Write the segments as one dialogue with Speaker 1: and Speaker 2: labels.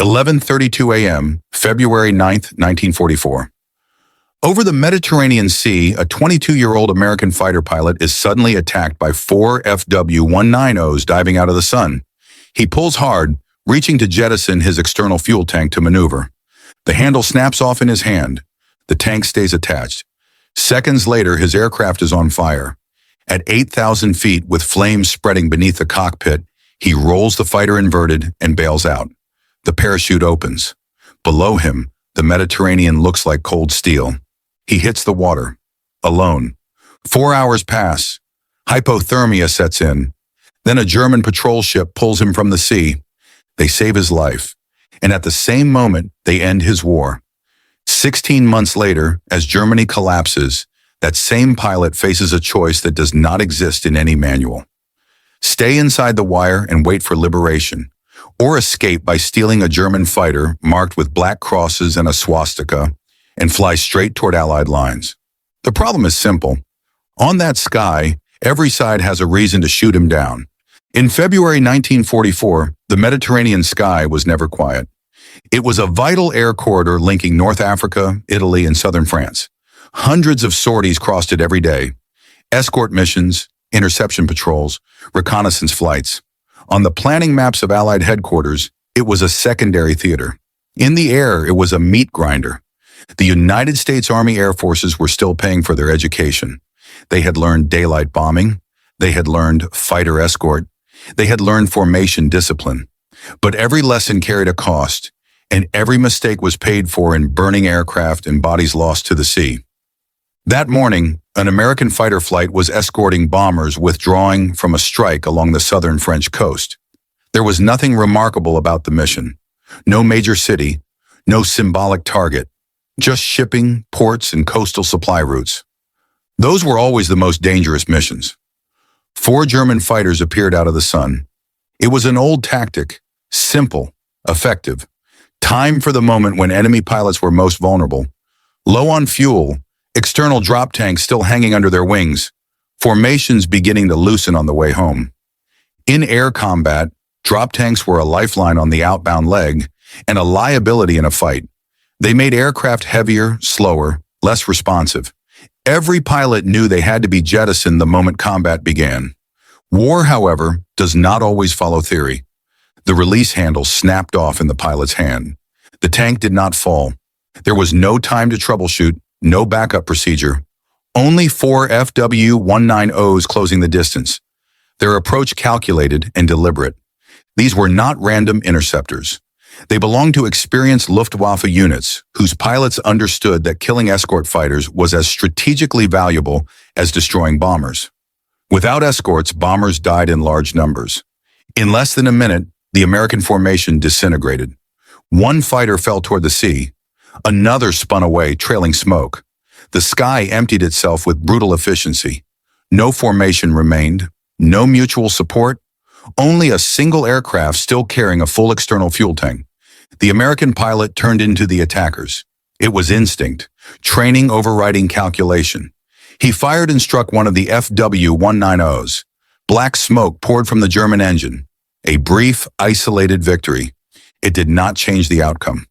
Speaker 1: 11:32 a.m., February 9th, 1944. Over the Mediterranean Sea, a 22-year-old American fighter pilot is suddenly attacked by four FW-19Os diving out of the sun. He pulls hard, reaching to jettison his external fuel tank to maneuver. The handle snaps off in his hand. The tank stays attached. Seconds later, his aircraft is on fire. At 8,000 feet, with flames spreading beneath the cockpit, he rolls the fighter inverted and bails out. The parachute opens. Below him, the Mediterranean looks like cold steel. He hits the water, alone. 4 hours pass. Hypothermia sets in. Then a German patrol ship pulls him from the sea. They save his life. And at the same moment, they end his war. 16 months later, as Germany collapses, that same pilot faces a choice that does not exist in any manual. Stay inside the wire and wait for liberation, or escape by stealing a German fighter marked with black crosses and a swastika and fly straight toward Allied lines. The problem is simple. On that sky, every side has a reason to shoot him down. In February 1944, the Mediterranean sky was never quiet. It was a vital air corridor linking North Africa, Italy, and southern France. Hundreds of sorties crossed it every day. Escort missions, interception patrols, reconnaissance flights. On the planning maps of Allied headquarters, it was a secondary theater. In the air, it was a meat grinder. The United States Army Air Forces were still paying for their education. They had learned daylight bombing. They had learned fighter escort. They had learned formation discipline. But every lesson carried a cost, and every mistake was paid for in burning aircraft and bodies lost to the sea. That morning, an American fighter flight was escorting bombers withdrawing from a strike along the southern French coast. There was nothing remarkable about the mission. No major city, no symbolic target, just shipping, ports, and coastal supply routes. Those were always the most dangerous missions. 4 German fighters appeared out of the sun. It was an old tactic, simple, effective. Time for the moment when enemy pilots were most vulnerable. Low on fuel, external drop tanks still hanging under their wings, formations beginning to loosen on the way home. In air combat, drop tanks were a lifeline on the outbound leg and a liability in a fight. They made aircraft heavier, slower, less responsive. Every pilot knew they had to be jettisoned the moment combat began. War, however, does not always follow theory. The release handle snapped off in the pilot's hand. The tank did not fall. There was no time to troubleshoot, no backup procedure. Only 4 FW-19Os closing the distance. Their approach calculated and deliberate. These were not random interceptors. They belonged to experienced Luftwaffe units whose pilots understood that killing escort fighters was as strategically valuable as destroying bombers. Without escorts, bombers died in large numbers. In less than a minute, the American formation disintegrated. One fighter fell toward the sea. Another spun away, trailing smoke. The sky emptied itself with brutal efficiency. No formation remained, no mutual support, only a single aircraft still carrying a full external fuel tank. The American pilot turned into the attackers. It was instinct, training overriding calculation. He fired and struck one of the FW-19Os. Black smoke poured from the German engine. A brief, isolated victory. It did not change the outcome.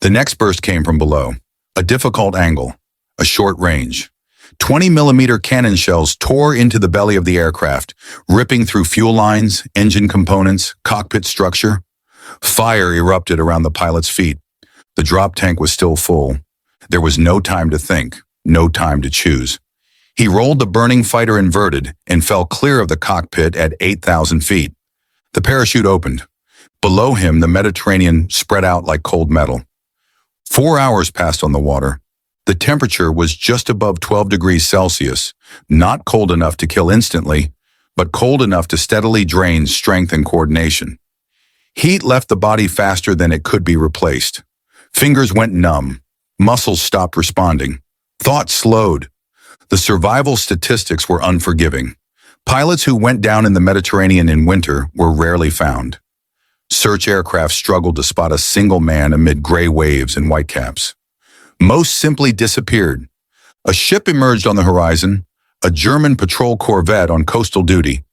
Speaker 1: The next burst came from below. A difficult angle, a short range. 20-millimeter cannon shells tore into the belly of the aircraft, ripping through fuel lines, engine components, cockpit structure. Fire erupted around the pilot's feet. The drop tank was still full. There was no time to think, no time to choose. He rolled the burning fighter inverted and fell clear of the cockpit at 8,000 feet. The parachute opened. Below him, the Mediterranean spread out like cold metal. 4 hours passed on the water. The temperature was just above 12 degrees Celsius, not cold enough to kill instantly, but cold enough to steadily drain strength and coordination. Heat left the body faster than it could be replaced. Fingers went numb. Muscles stopped responding. Thought slowed. The survival statistics were unforgiving. Pilots who went down in the Mediterranean in winter were rarely found. Search aircraft struggled to spot a single man amid gray waves and whitecaps. Most simply disappeared. A ship emerged on the horizon, a German patrol corvette on coastal duty.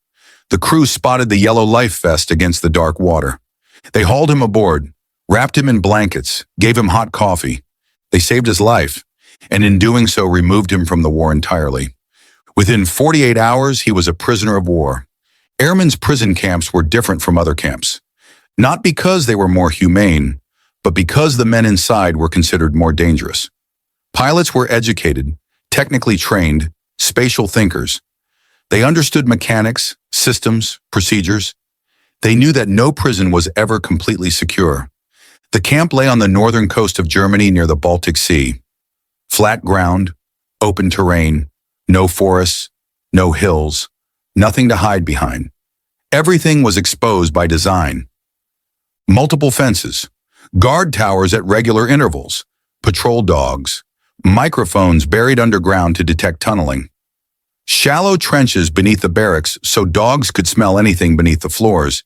Speaker 1: The crew spotted the yellow life vest against the dark water. They hauled him aboard. wrapped him in blankets, gave him hot coffee. They saved his life, and in doing so removed him from the war entirely. Within 48 hours, he was a prisoner of war. Airmen's prison camps were different from other camps, not because they were more humane, but because the men inside were considered more dangerous. Pilots were educated, technically trained, spatial thinkers. They understood mechanics, systems, procedures. They knew that no prison was ever completely secure. The camp lay on the northern coast of Germany near the Baltic Sea. Flat ground, open terrain, no forests, no hills, nothing to hide behind. Everything was exposed by design. Multiple fences, guard towers at regular intervals, patrol dogs, microphones buried underground to detect tunneling. Shallow trenches beneath the barracks so dogs could smell anything beneath the floors.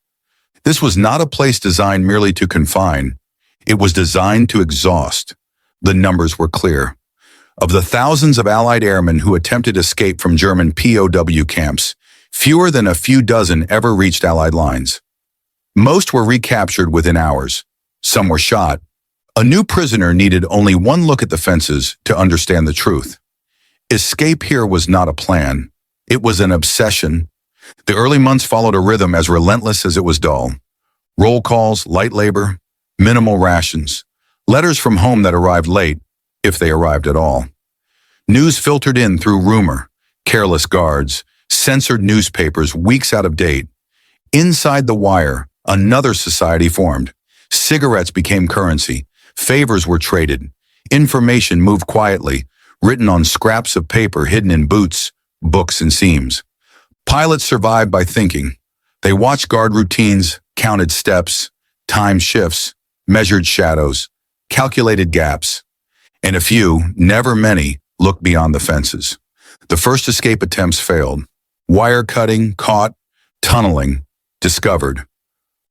Speaker 1: This was not a place designed merely to confine. It was designed to exhaust. The numbers were clear. Of the thousands of Allied airmen who attempted escape from German POW camps, fewer than a few dozen ever reached Allied lines. Most were recaptured within hours. Some were shot. A new prisoner needed only one look at the fences to understand the truth. Escape here was not a plan. It was an obsession. The early months followed a rhythm as relentless as it was dull. Roll calls, light labor, minimal rations, letters from home that arrived late, if they arrived at all. News filtered in through rumor, careless guards, censored newspapers weeks out of date. Inside the wire, another society formed. Cigarettes became currency. Favors were traded. Information moved quietly, written on scraps of paper hidden in boots, books, and seams. Pilots survived by thinking. They watched guard routines, counted steps, timed shifts, measured shadows, calculated gaps, and a few, never many, looked beyond the fences. The first escape attempts failed. Wire cutting, caught, tunneling, discovered.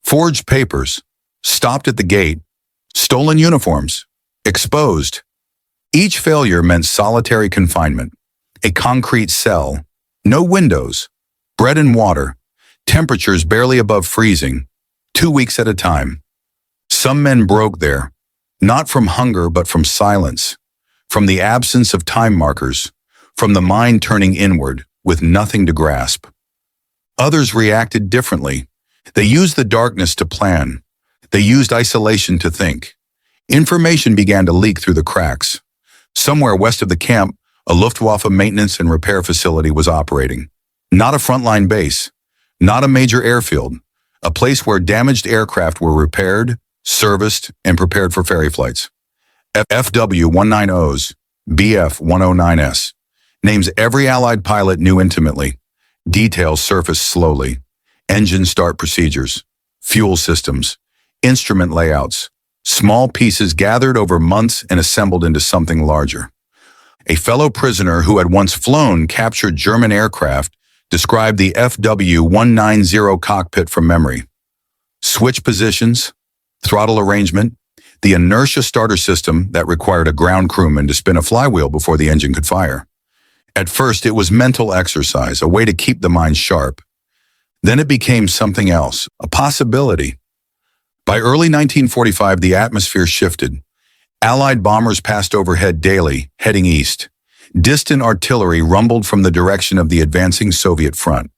Speaker 1: Forged papers, stopped at the gate, stolen uniforms, exposed. Each failure meant solitary confinement, a concrete cell, no windows, bread and water, temperatures barely above freezing, 2 weeks at a time. Some men broke there, not from hunger but from silence, from the absence of time markers, from the mind turning inward with nothing to grasp. Others reacted differently. They used the darkness to plan. They used isolation to think. Information began to leak through the cracks. Somewhere west of the camp, a Luftwaffe maintenance and repair facility was operating. Not a frontline base, not a major airfield, a place where damaged aircraft were repaired, serviced, and prepared for ferry flights. FW-190s, BF-109s. Names every Allied pilot knew intimately. Details surfaced slowly. Engine start procedures, fuel systems, instrument layouts, small pieces gathered over months and assembled into something larger. A fellow prisoner who had once flown captured German aircraft described the FW-190 cockpit from memory. Switch positions, throttle arrangement, the inertia starter system that required a ground crewman to spin a flywheel before the engine could fire. At first, it was mental exercise, a way to keep the mind sharp. Then it became something else, a possibility. By early 1945, the atmosphere shifted. Allied bombers passed overhead daily, heading east. Distant artillery rumbled from the direction of the advancing Soviet front.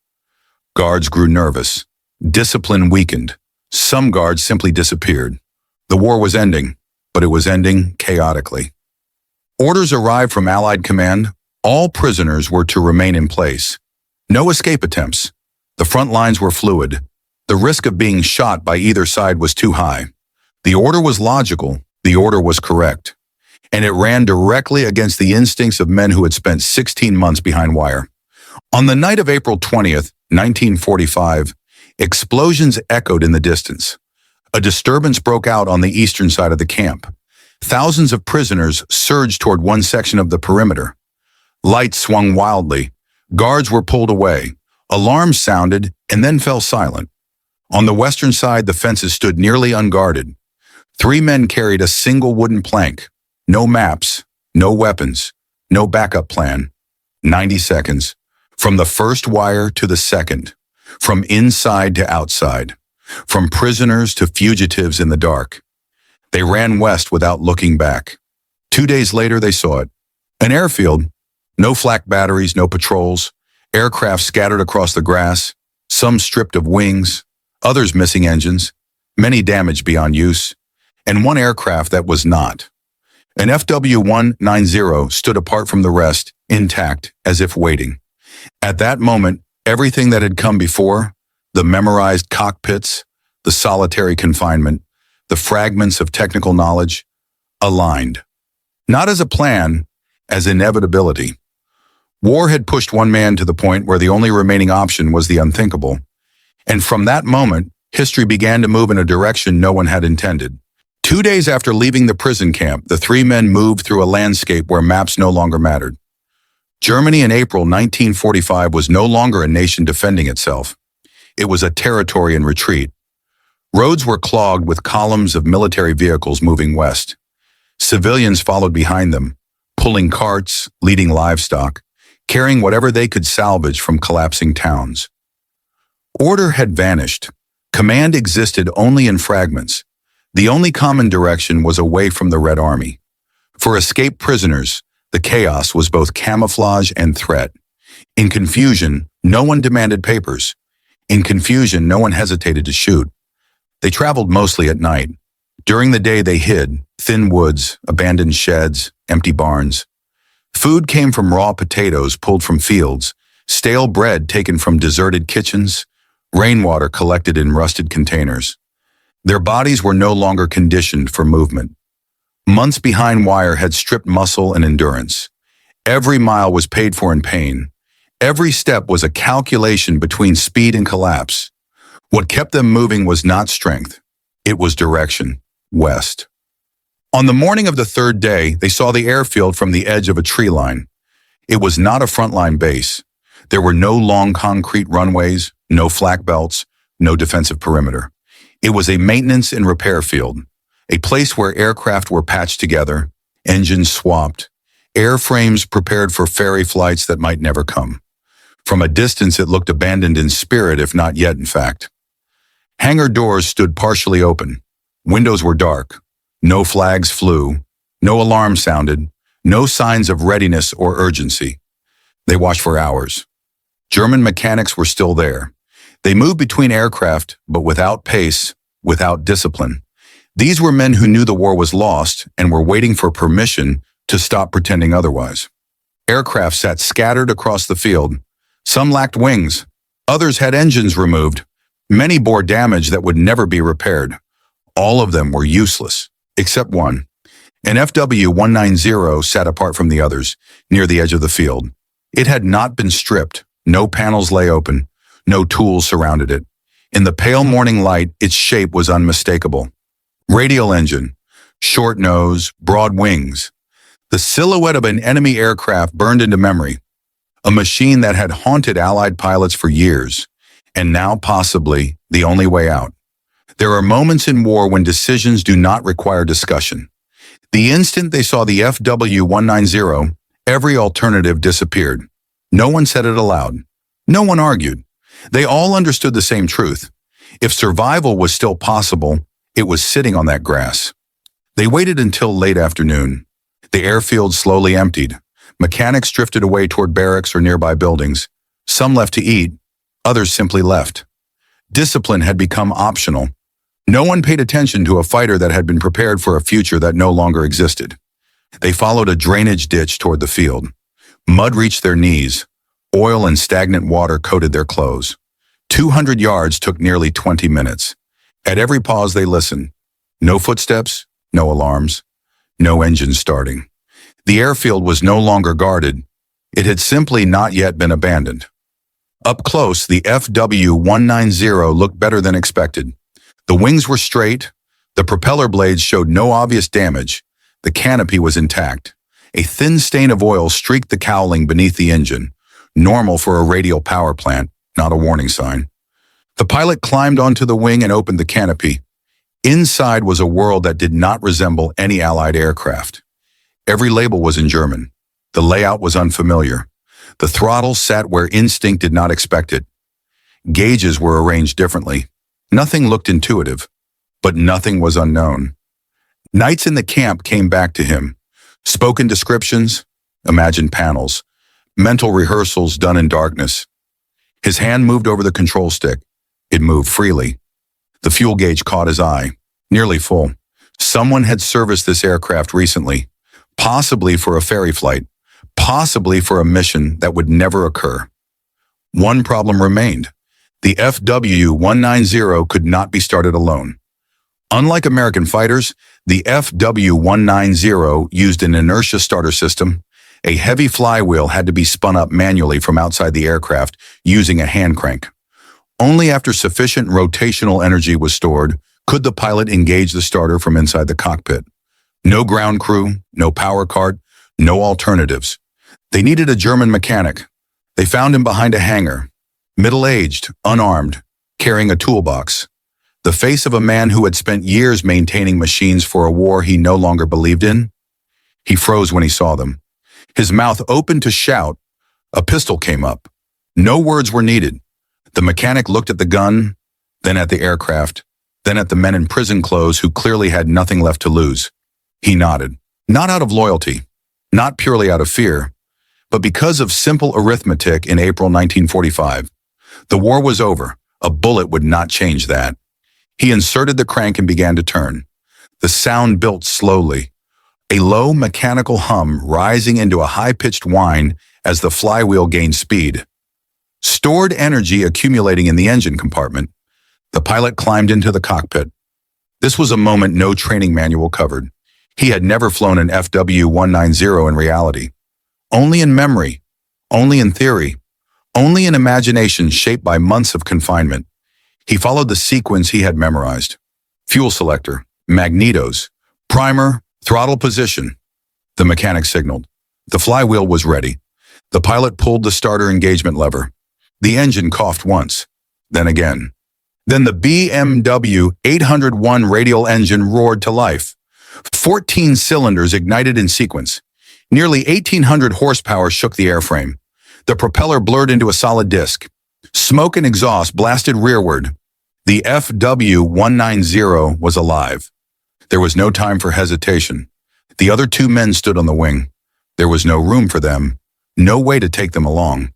Speaker 1: Guards grew nervous. Discipline weakened. Some guards simply disappeared. The war was ending, but it was ending chaotically. Orders arrived from Allied command. All prisoners were to remain in place. No escape attempts. The front lines were fluid. The risk of being shot by either side was too high. The order was logical. The order was correct. And it ran directly against the instincts of men who had spent 16 months behind wire. On the night of April 20th, 1945, explosions echoed in the distance. A disturbance broke out on the eastern side of the camp. Thousands of prisoners surged toward one section of the perimeter. Lights swung wildly. Guards were pulled away. Alarms sounded and then fell silent. On the western side, the fences stood nearly unguarded. 3 men carried a single wooden plank. No maps, no weapons, no backup plan. 90 seconds. From the first wire to the second. From inside to outside. From prisoners to fugitives in the dark. They ran west without looking back. 2 days later, they saw it. An airfield. No flak batteries, no patrols. Aircraft scattered across the grass, some stripped of wings, others missing engines, many damaged beyond use, and one aircraft that was not. An FW-190 stood apart from the rest, intact, as if waiting. At that moment, everything that had come before, the memorized cockpits, the solitary confinement, the fragments of technical knowledge, aligned. Not as a plan, as inevitability. War had pushed one man to the point where the only remaining option was the unthinkable. And from that moment, history began to move in a direction no one had intended. 2 days after leaving the prison camp, the three men moved through a landscape where maps no longer mattered. Germany in April 1945 was no longer a nation defending itself. It was a territory in retreat. Roads were clogged with columns of military vehicles moving west. Civilians followed behind them, pulling carts, leading livestock, carrying whatever they could salvage from collapsing towns. Order had vanished. Command existed only in fragments. The only common direction was away from the Red Army. For escaped prisoners, the chaos was both camouflage and threat. In confusion, no one demanded papers. In confusion, no one hesitated to shoot. They traveled mostly at night. During the day, they hid, thin woods, abandoned sheds, empty barns. Food came from raw potatoes pulled from fields, stale bread taken from deserted kitchens, rainwater collected in rusted containers. Their bodies were no longer conditioned for movement. Months behind wire had stripped muscle and endurance. Every mile was paid for in pain. Every step was a calculation between speed and collapse. What kept them moving was not strength. It was direction, west. On the morning of the third day, they saw the airfield from the edge of a tree line. It was not a frontline base. There were no long concrete runways, no flak belts, no defensive perimeter. It was a maintenance and repair field, a place where aircraft were patched together, engines swapped, airframes prepared for ferry flights that might never come. From a distance, it looked abandoned in spirit, if not yet in fact. Hangar doors stood partially open. Windows were dark. No flags flew. No alarm sounded. No signs of readiness or urgency. They watched for hours. German mechanics were still there. They moved between aircraft, but without pace, without discipline. These were men who knew the war was lost and were waiting for permission to stop pretending otherwise. Aircraft sat scattered across the field. Some lacked wings. Others had engines removed. Many bore damage that would never be repaired. All of them were useless, except one. An FW-190 sat apart from the others, near the edge of the field. It had not been stripped. No panels lay open. No tools surrounded it. In the pale morning light, its shape was unmistakable. Radial engine, short nose, broad wings. The silhouette of an enemy aircraft burned into memory. A machine that had haunted Allied pilots for years, and now possibly the only way out. There are moments in war when decisions do not require discussion. The instant they saw the FW-190, every alternative disappeared. No one said it aloud. No one argued. They all understood the same truth. If survival was still possible, it was sitting on that grass. They waited until late afternoon. The airfield slowly emptied. Mechanics drifted away toward barracks or nearby buildings. Some left to eat. Others simply left. Discipline had become optional. No one paid attention to a fighter that had been prepared for a future that no longer existed. They followed a drainage ditch toward the field. Mud reached their knees. Oil and stagnant water coated their clothes. 200 yards took nearly 20 minutes. At every pause they listened. No footsteps, no alarms, no engines starting. The airfield was no longer guarded. It had simply not yet been abandoned. Up close, the FW-190 looked better than expected. The wings were straight. The propeller blades showed no obvious damage. The canopy was intact. A thin stain of oil streaked the cowling beneath the engine, normal for a radial power plant, not a warning sign. The pilot climbed onto the wing and opened the canopy. Inside was a world that did not resemble any Allied aircraft. Every label was in German. The layout was unfamiliar. The throttle sat where instinct did not expect it. Gauges were arranged differently. Nothing looked intuitive, but nothing was unknown. Nights in the camp came back to him. Spoken descriptions, imagined panels, mental rehearsals done in darkness. His hand moved over the control stick. It moved freely. The fuel gauge caught his eye, nearly full. Someone had serviced this aircraft recently, possibly for a ferry flight, possibly for a mission that would never occur. One problem remained. The FW-190 could not be started alone. Unlike American fighters, the FW-190 used an inertia starter system. A heavy flywheel had to be spun up manually from outside the aircraft using a hand crank. Only after sufficient rotational energy was stored could the pilot engage the starter from inside the cockpit. No ground crew, no power cart, no alternatives. They needed a German mechanic. They found him behind a hangar, middle-aged, unarmed, carrying a toolbox. The face of a man who had spent years maintaining machines for a war he no longer believed in. He froze when he saw them. His mouth opened to shout. A pistol came up. No words were needed. The mechanic looked at the gun, then at the aircraft, then at the men in prison clothes who clearly had nothing left to lose. He nodded, not out of loyalty, not purely out of fear, but because of simple arithmetic in April 1945. The war was over. A bullet would not change that. He inserted the crank and began to turn. The sound built slowly, a low mechanical hum rising into a high-pitched whine as the flywheel gained speed. Stored energy accumulating in the engine compartment. The pilot climbed into the cockpit. This was a moment no training manual covered. He had never flown an FW-190 in reality. Only in memory, only in theory, only in imagination shaped by months of confinement. He followed the sequence he had memorized. Fuel selector, magnetos, primer, throttle position. The mechanic signaled. The flywheel was ready. The pilot pulled the starter engagement lever. The engine coughed once, then again. Then the BMW 801 radial engine roared to life. 14 cylinders ignited in sequence. Nearly 1,800 horsepower shook the airframe. The propeller blurred into a solid disc. Smoke and exhaust blasted rearward. The FW-190 was alive. There was no time for hesitation. The other two men stood on the wing. There was no room for them, no way to take them along.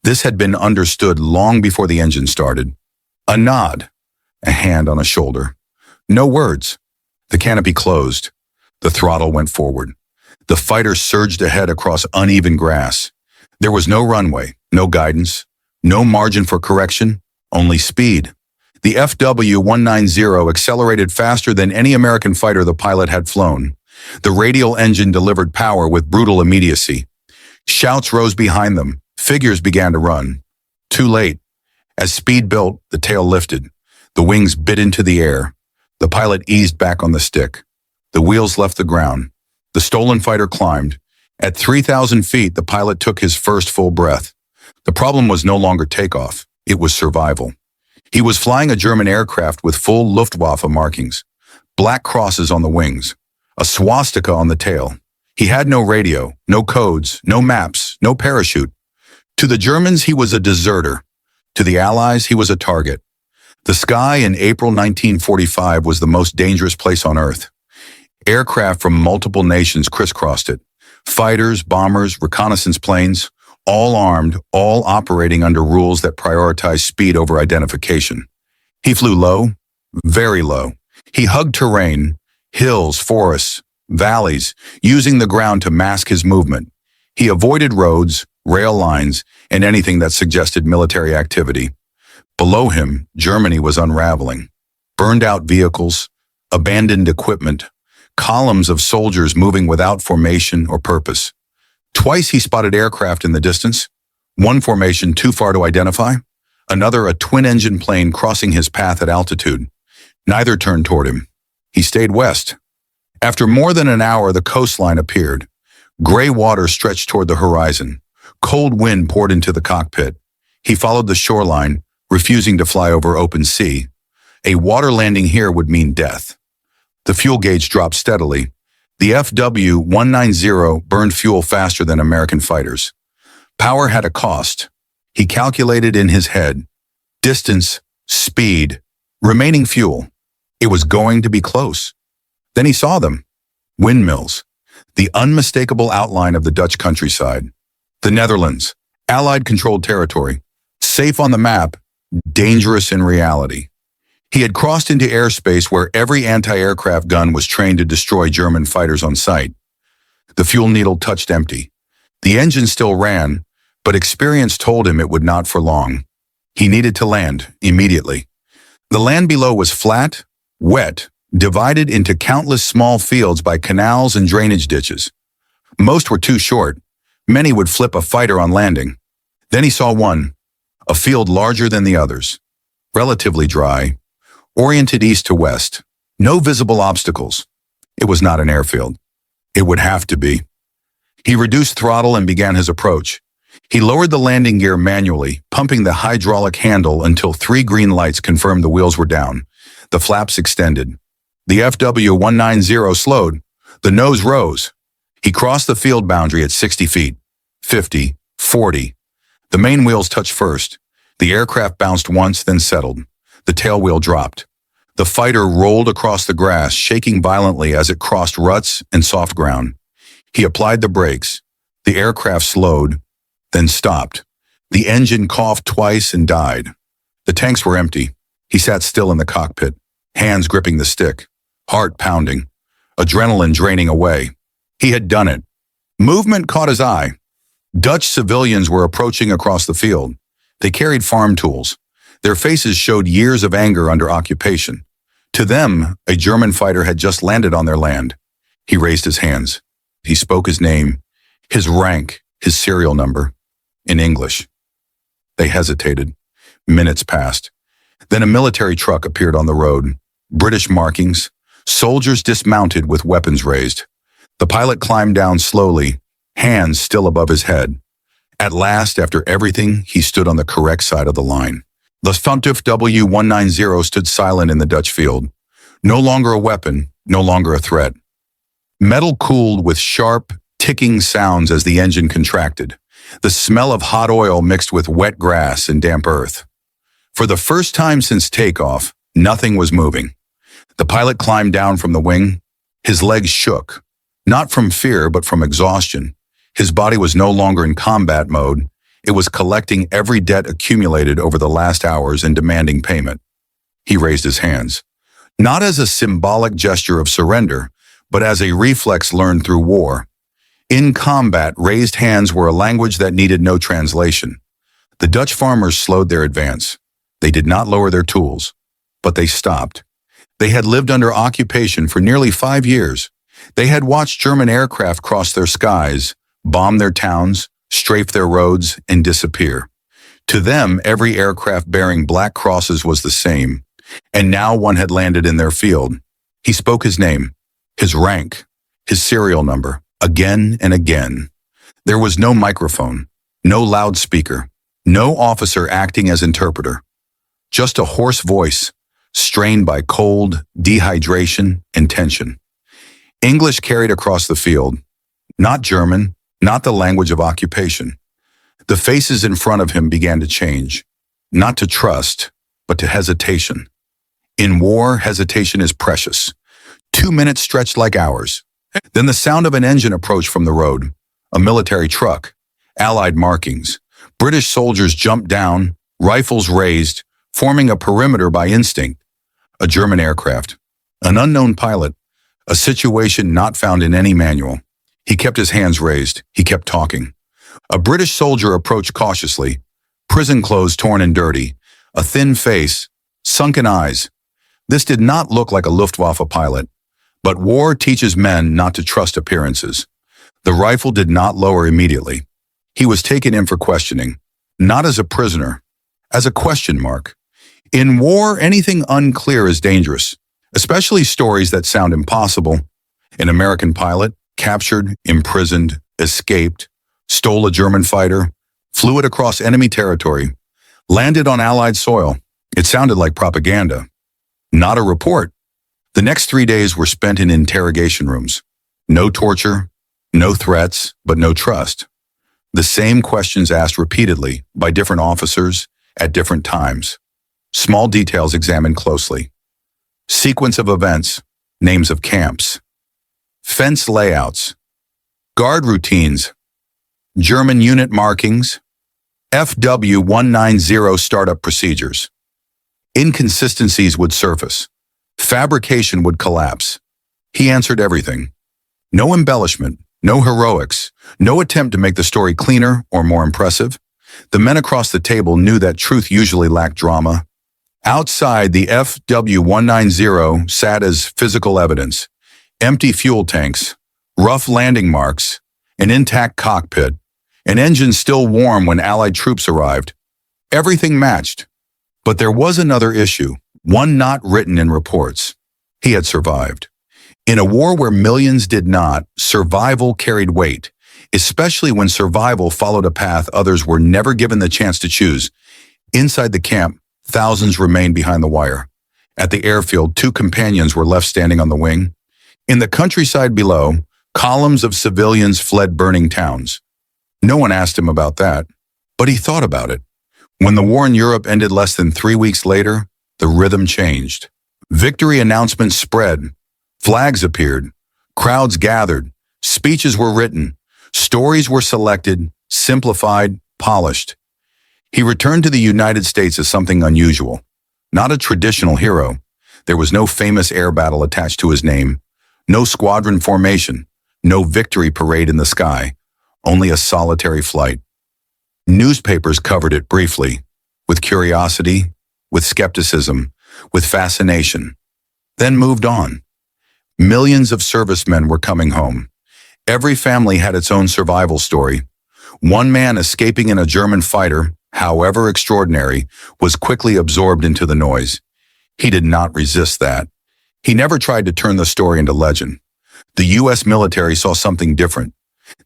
Speaker 1: This had been understood long before the engine started. A nod, a hand on a shoulder. No words. The canopy closed. The throttle went forward. The fighter surged ahead across uneven grass. There was no runway, no guidance, no margin for correction, only speed. The FW-190 accelerated faster than any American fighter the pilot had flown. The radial engine delivered power with brutal immediacy. Shouts rose behind them. Figures began to run. Too late. As speed built, the tail lifted. The wings bit into the air. The pilot eased back on the stick. The wheels left the ground. The stolen fighter climbed. At 3,000 feet, the pilot took his first full breath. The problem was no longer takeoff. It was survival. He was flying a German aircraft with full Luftwaffe markings, black crosses on the wings, a swastika on the tail. He had no radio, no codes, no maps, no parachute. To the Germans, he was a deserter. To the Allies, he was a target. The sky in April 1945 was the most dangerous place on Earth. Aircraft from multiple nations crisscrossed it. Fighters, bombers, reconnaissance planes, all armed, all operating under rules that prioritize speed over identification. He flew low, very low. He hugged terrain, hills, forests, valleys, using the ground to mask his movement. He avoided roads, rail lines, and anything that suggested military activity. Below him, Germany was unraveling. Burned-out vehicles, abandoned equipment, columns of soldiers moving without formation or purpose. Twice he spotted aircraft in the distance, one formation too far to identify, another a twin-engine plane crossing his path at altitude. Neither turned toward him. He stayed west. After more than an hour, the coastline appeared. Gray water stretched toward the horizon. Cold wind poured into the cockpit. He followed the shoreline, refusing to fly over open sea. A water landing here would mean death. The fuel gauge dropped steadily. The FW-190 burned fuel faster than American fighters. Power had a cost. He calculated in his head. Distance, speed, remaining fuel. It was going to be close. Then he saw them. Windmills. The unmistakable outline of the Dutch countryside. The Netherlands. Allied-controlled territory. Safe on the map, dangerous in reality. He had crossed into airspace where every anti-aircraft gun was trained to destroy German fighters on sight. The fuel needle touched empty. The engine still ran, but experience told him it would not for long. He needed to land, immediately. The land below was flat, wet, divided into countless small fields by canals and drainage ditches. Most were too short. Many would flip a fighter on landing. Then he saw one, a field larger than the others. Relatively dry, oriented east to west. No visible obstacles. It was not an airfield. It would have to be. He reduced throttle and began his approach. He lowered the landing gear manually, pumping the hydraulic handle until 3 green lights confirmed the wheels were down. The flaps extended. The WW2 slowed. The nose rose. He crossed the field boundary at 60 feet, 50, 40. The main wheels touched first. The aircraft bounced once, then settled. The tail wheel dropped. The fighter rolled across the grass, shaking violently as it crossed ruts and soft ground. He applied the brakes. The aircraft slowed, then stopped. The engine coughed twice and died. The tanks were empty. He sat still in the cockpit, hands gripping the stick, heart pounding, adrenaline draining away. He had done it. Movement caught his eye. Dutch civilians were approaching across the field. They carried farm tools. Their faces showed years of anger under occupation. To them, a German fighter had just landed on their land. He raised his hands. He spoke his name, his rank, his serial number, in English. They hesitated. Minutes passed. Then a military truck appeared on the road. British markings. Soldiers dismounted with weapons raised. The pilot climbed down slowly, hands still above his head. At last, after everything, he stood on the correct side of the line. The WW2 stood silent in the Dutch field. No longer a weapon, no longer a threat. Metal cooled with sharp, ticking sounds as the engine contracted. The smell of hot oil mixed with wet grass and damp earth. For the first time since takeoff, nothing was moving. The pilot climbed down from the wing. His legs shook, not from fear but from exhaustion. His body was no longer in combat mode. It was collecting every debt accumulated over the last hours and demanding payment. He raised his hands, not as a symbolic gesture of surrender, but as a reflex learned through war. In combat, raised hands were a language that needed no translation. The Dutch farmers slowed their advance. They did not lower their tools, but they stopped. They had lived under occupation for nearly 5 years. They had watched German aircraft cross their skies, bomb their towns, strafe their roads, and disappear. To them, every aircraft bearing black crosses was the same, and now one had landed in their field. He spoke his name, his rank, his serial number, again and again. There was no microphone, no loudspeaker, no officer acting as interpreter. Just a hoarse voice, strained by cold, dehydration, and tension. English carried across the field, not German, not the language of occupation. The faces in front of him began to change, not to trust, but to hesitation. In war, hesitation is precious. 2 minutes stretched like hours. Then the sound of an engine approached from the road, a military truck, Allied markings. British soldiers jumped down, rifles raised, forming a perimeter by instinct. A German aircraft, an unknown pilot, a situation not found in any manual. He kept his hands raised. He kept talking. A British soldier approached cautiously, prison clothes torn and dirty, a thin face, sunken eyes. This did not look like a Luftwaffe pilot, but war teaches men not to trust appearances. The rifle did not lower immediately. He was taken in for questioning, not as a prisoner, as a question mark. In war, anything unclear is dangerous, especially stories that sound impossible. An American pilot, captured, imprisoned, escaped, stole a German fighter, flew it across enemy territory, landed on Allied soil. It sounded like propaganda, not a report. The next 3 days were spent in interrogation rooms. No torture, no threats, but no trust. The same questions asked repeatedly by different officers at different times. Small details examined closely. Sequence of events. names of camps, fence layouts, guard routines, German unit markings, FW190 startup procedures. Inconsistencies would surface. Fabrication would collapse. He answered everything. No embellishment, no heroics, no attempt to make the story cleaner or more impressive. The men across the table knew that truth usually lacked drama. Outside, the FW190 sat as physical evidence. Empty fuel tanks, rough landing marks, an intact cockpit, an engine still warm when Allied troops arrived. Everything matched. But there was another issue, one not written in reports. He had survived. In a war where millions did not, survival carried weight, especially when survival followed a path others were never given the chance to choose. Inside the camp, thousands remained behind the wire. At the airfield, 2 companions were left standing on the wing. In the countryside below, columns of civilians fled burning towns. No one asked him about that, but he thought about it. When the war in Europe ended less than 3 weeks later, the rhythm changed. Victory announcements spread. Flags appeared. Crowds gathered. Speeches were written. Stories were selected, simplified, polished. He returned to the United States as something unusual. Not a traditional hero. There was no famous air battle attached to his name. No squadron formation. No victory parade in the sky. Only a solitary flight. Newspapers covered it briefly, with curiosity, with skepticism, with fascination, then moved on. Millions of servicemen were coming home. Every family had its own survival story. One man escaping in a German fighter, however extraordinary, was quickly absorbed into the noise. He did not resist that. He never tried to turn the story into legend. The U.S. military saw something different.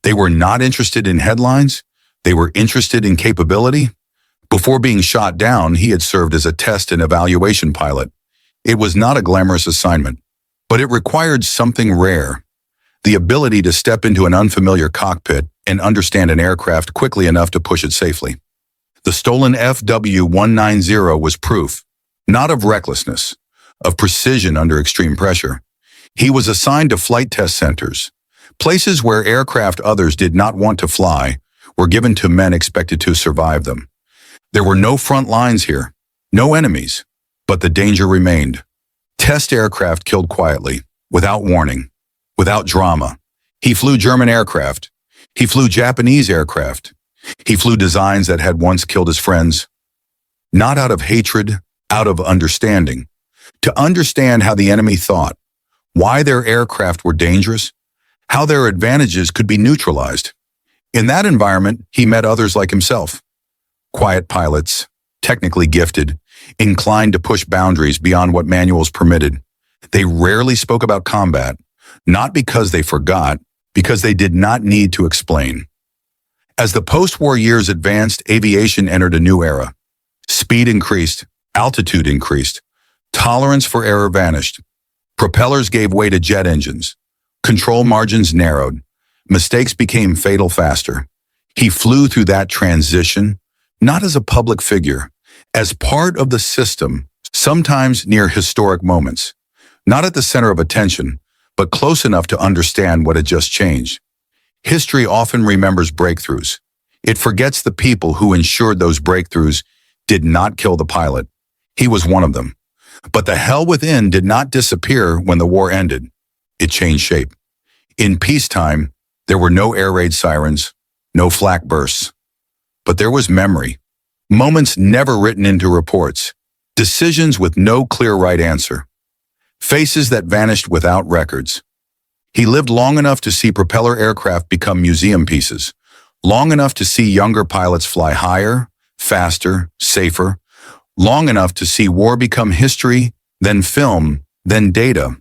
Speaker 1: They were not interested in headlines. They were interested in capability. Before being shot down, he had served as a test and evaluation pilot. It was not a glamorous assignment, but it required something rare. The ability to step into an unfamiliar cockpit and understand an aircraft quickly enough to push it safely. The stolen FW190 was proof, not of recklessness, of precision under extreme pressure. He was assigned to flight test centers. Places where aircraft others did not want to fly were given to men expected to survive them. There were no front lines here, no enemies, but the danger remained. Test aircraft killed quietly, without warning, without drama. He flew German aircraft. He flew Japanese aircraft. He flew designs that had once killed his friends. Not out of hatred, out of understanding. To understand how the enemy thought, why their aircraft were dangerous, how their advantages could be neutralized. In that environment, he met others like himself. Quiet pilots, technically gifted, inclined to push boundaries beyond what manuals permitted. They rarely spoke about combat, not because they forgot, because they did not need to explain. As the post-war years advanced, aviation entered a new era. Speed increased, altitude increased, tolerance for error vanished. Propellers gave way to jet engines. Control margins narrowed. Mistakes became fatal faster. He flew through that transition, not as a public figure, as part of the system, sometimes near historic moments. Not at the center of attention, but close enough to understand what had just changed. History often remembers breakthroughs. It forgets the people who ensured those breakthroughs did not kill the pilot. He was one of them. But the hell within did not disappear when the war ended. It changed shape. In peacetime, there were no air raid sirens, no flak bursts. But there was memory. Moments never written into reports. Decisions with no clear right answer. Faces that vanished without records. He lived long enough to see propeller aircraft become museum pieces. Long enough to see younger pilots fly higher, faster, safer. Long enough to see war become history, then film, then data.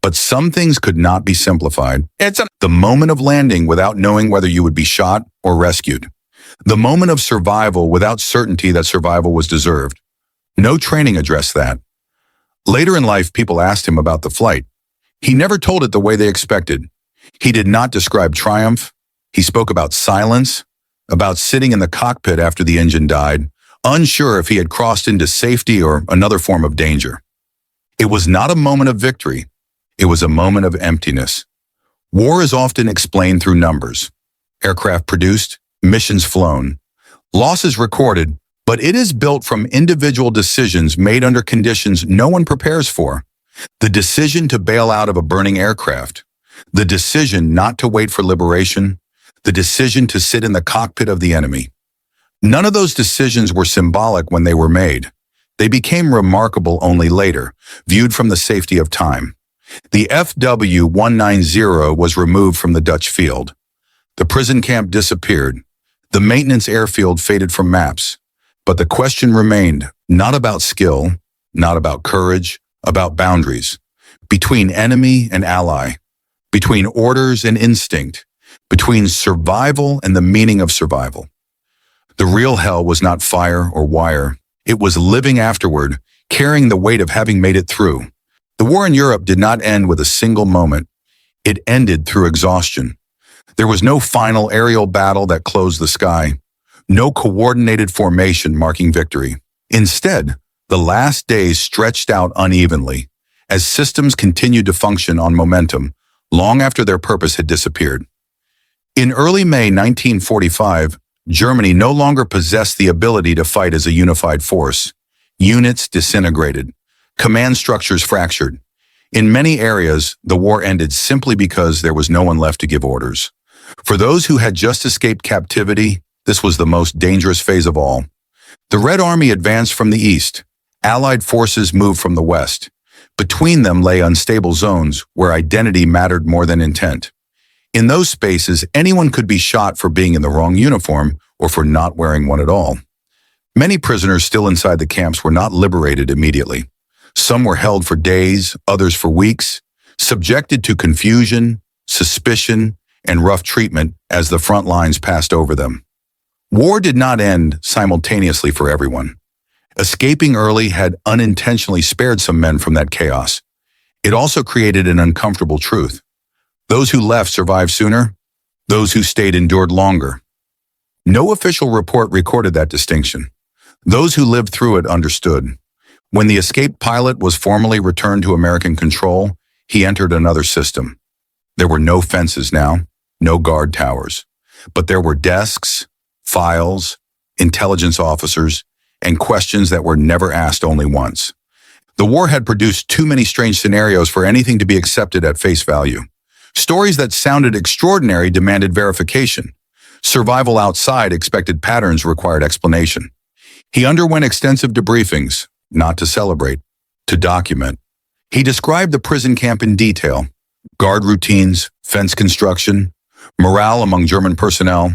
Speaker 1: But some things could not be simplified. The moment of landing without knowing whether you would be shot or rescued. The moment of survival without certainty that survival was deserved. No training addressed that. Later in life, people asked him about the flight. He never told it the way they expected. He did not describe triumph. He spoke about silence, about sitting in the cockpit after the engine died, unsure if he had crossed into safety or another form of danger. It was not a moment of victory. It was a moment of emptiness. War is often explained through numbers. Aircraft produced, missions flown, losses recorded, but it is built from individual decisions made under conditions no one prepares for. The decision to bail out of a burning aircraft, the decision not to wait for liberation, the decision to sit in the cockpit of the enemy. None of those decisions were symbolic when they were made. They became remarkable only later, viewed from the safety of time. The FW190 was removed from the Dutch field. The prison camp disappeared. The maintenance airfield faded from maps. But the question remained, not about skill, not about courage, about boundaries. Between enemy and ally. Between orders and instinct. Between survival and the meaning of survival. The real hell was not fire or wire. It was living afterward, carrying the weight of having made it through. The war in Europe did not end with a single moment. It ended through exhaustion. There was no final aerial battle that closed the sky. No coordinated formation marking victory. Instead, the last days stretched out unevenly, as systems continued to function on momentum, long after their purpose had disappeared. In early May 1945, Germany no longer possessed the ability to fight as a unified force. Units disintegrated. Command structures fractured. In many areas, the war ended simply because there was no one left to give orders. For those who had just escaped captivity, this was the most dangerous phase of all. The Red Army advanced from the east. Allied forces moved from the west. Between them lay unstable zones where identity mattered more than intent. In those spaces, anyone could be shot for being in the wrong uniform or for not wearing one at all. Many prisoners still inside the camps were not liberated immediately. Some were held for days, others for weeks, subjected to confusion, suspicion, and rough treatment as the front lines passed over them. War did not end simultaneously for everyone. Escaping early had unintentionally spared some men from that chaos. It also created an uncomfortable truth. Those who left survived sooner. Those who stayed endured longer. No official report recorded that distinction. Those who lived through it understood. When the escaped pilot was formally returned to American control, he entered another system. There were no fences now, no guard towers, but there were desks, files, intelligence officers, and questions that were never asked only once. The war had produced too many strange scenarios for anything to be accepted at face value. Stories that sounded extraordinary demanded verification. Survival outside expected patterns required explanation. He underwent extensive debriefings, not to celebrate, to document. He described the prison camp in detail, guard routines, fence construction, morale among German personnel,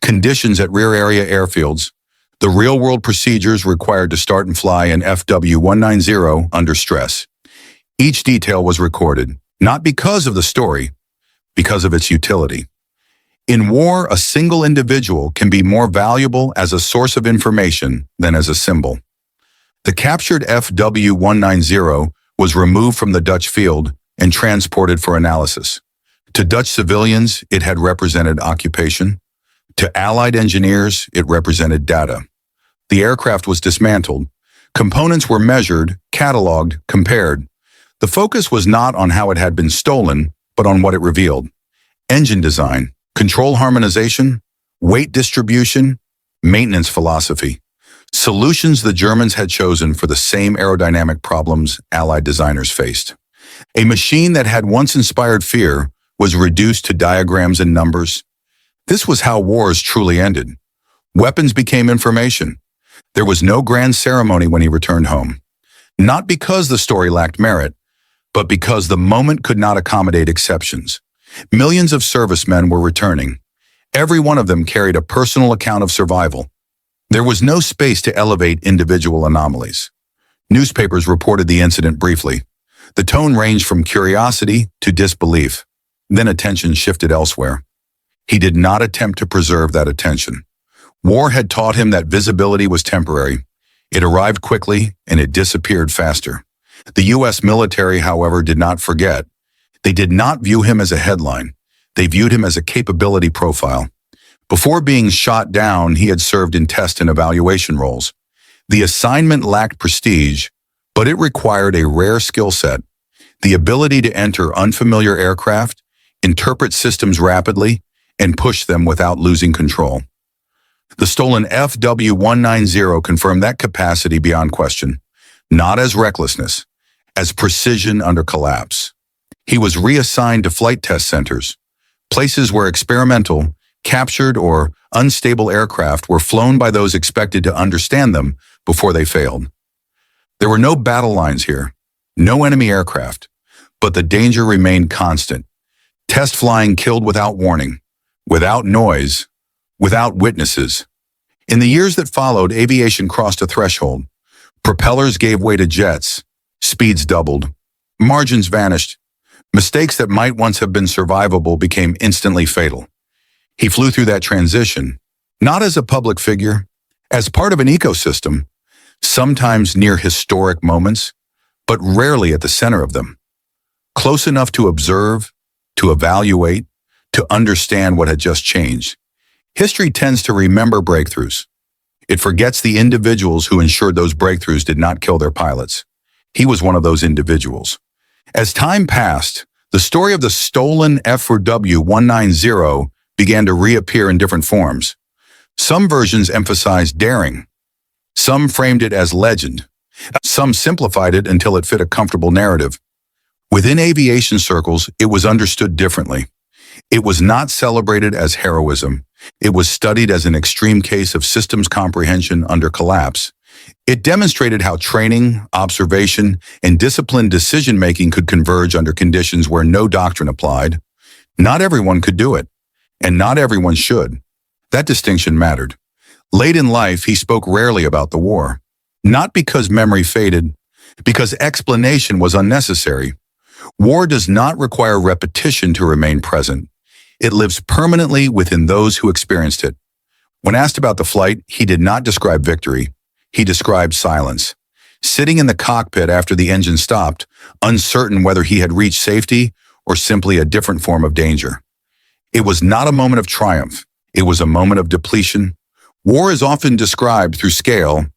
Speaker 1: conditions at rear area airfields, the real-world procedures required to start and fly an FW190 under stress. Each detail was recorded, not because of the story, because of its utility. In war, a single individual can be more valuable as a source of information than as a symbol. The captured FW190 was removed from the Dutch field and transported for analysis. To Dutch civilians, it had represented occupation. To Allied engineers, it represented data. The aircraft was dismantled. Components were measured, cataloged, compared. The focus was not on how it had been stolen, but on what it revealed. Engine design, control harmonization, weight distribution, maintenance philosophy. Solutions the Germans had chosen for the same aerodynamic problems Allied designers faced. A machine that had once inspired fear was reduced to diagrams and numbers. This was how wars truly ended. Weapons became information. There was no grand ceremony when he returned home. Not because the story lacked merit, but because the moment could not accommodate exceptions. Millions of servicemen were returning. Every one of them carried a personal account of survival. There was no space to elevate individual anomalies. Newspapers reported the incident briefly. The tone ranged from curiosity to disbelief. Then attention shifted elsewhere. He did not attempt to preserve that attention. War had taught him that visibility was temporary. It arrived quickly and it disappeared faster. The U.S. military, however, did not forget. They did not view him as a headline. They viewed him as a capability profile. Before being shot down, he had served in test and evaluation roles. The assignment lacked prestige, but it required a rare skill set, the ability to enter unfamiliar aircraft, interpret systems rapidly, and push them without losing control. The stolen FW190 confirmed that capacity beyond question, not as recklessness, as precision under collapse. He was reassigned to flight test centers, places where experimental, captured, or unstable aircraft were flown by those expected to understand them before they failed. There were no battle lines here, no enemy aircraft, but the danger remained constant. Test flying killed without warning, without noise, without witnesses. In the years that followed, aviation crossed a threshold. Propellers gave way to jets, speeds doubled, margins vanished. Mistakes that might once have been survivable became instantly fatal. He flew through that transition, not as a public figure, as part of an ecosystem, sometimes near historic moments, but rarely at the center of them. Close enough to observe, to evaluate, to understand what had just changed. History tends to remember breakthroughs. It forgets the individuals who ensured those breakthroughs did not kill their pilots. He was one of those individuals. As time passed, the story of the stolen FW190 began to reappear in different forms. Some versions emphasized daring. Some framed it as legend. Some simplified it until it fit a comfortable narrative. Within aviation circles, it was understood differently. It was not celebrated as heroism. It was studied as an extreme case of systems comprehension under collapse. It demonstrated how training, observation, and disciplined decision-making could converge under conditions where no doctrine applied. Not everyone could do it, and not everyone should. That distinction mattered. Late in life, he spoke rarely about the war. Not because memory faded, because explanation was unnecessary. War does not require repetition to remain present. It lives permanently within those who experienced it. When asked about the flight, he did not describe victory. He described silence. Sitting in the cockpit after the engine stopped, uncertain whether he had reached safety or simply a different form of danger. It was not a moment of triumph. It was a moment of depletion. War is often described through scale: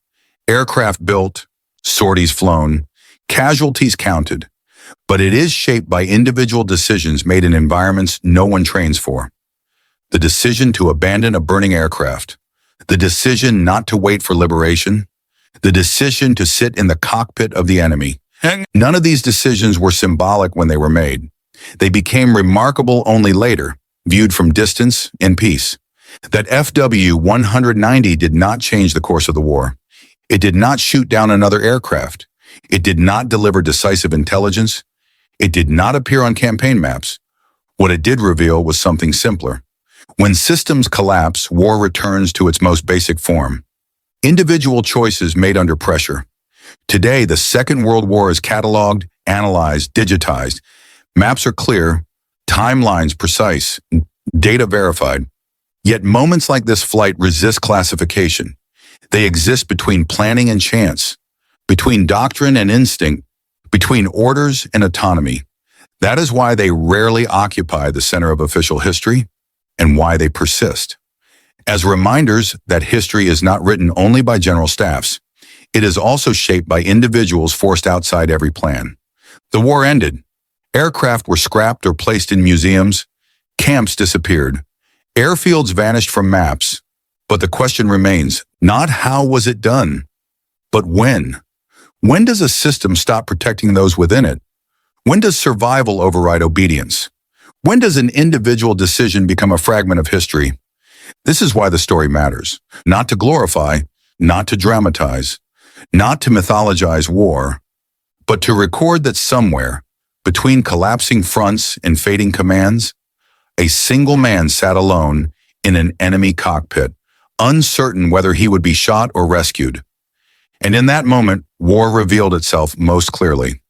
Speaker 1: aircraft built, sorties flown, casualties counted. But it is shaped by individual decisions made in environments no one trains for. The decision to abandon a burning aircraft, the decision not to wait for liberation, the decision to sit in the cockpit of the enemy. None of these decisions were symbolic when they were made. They became remarkable only later, viewed from distance in peace. That FW190 did not change the course of the war. It did not shoot down another aircraft. It did not deliver decisive intelligence. It did not appear on campaign maps. What it did reveal was something simpler. When systems collapse, war returns to its most basic form: individual choices made under pressure. Today, the Second World War is cataloged, analyzed, digitized. Maps are clear, timelines precise, data verified. Yet moments like this flight resist classification. They exist between planning and chance, between doctrine and instinct, between orders and autonomy. That is why they rarely occupy the center of official history and why they persist. As reminders that history is not written only by general staffs, it is also shaped by individuals forced outside every plan. The war ended. Aircraft were scrapped or placed in museums. Camps disappeared. Airfields vanished from maps. But the question remains, not how was it done, but when? When does a system stop protecting those within it? When does survival override obedience? When does an individual decision become a fragment of history? This is why the story matters. Not to glorify, not to dramatize, not to mythologize war, but to record that somewhere, between collapsing fronts and fading commands, a single man sat alone in an enemy cockpit, uncertain whether he would be shot or rescued. And in that moment, war revealed itself most clearly.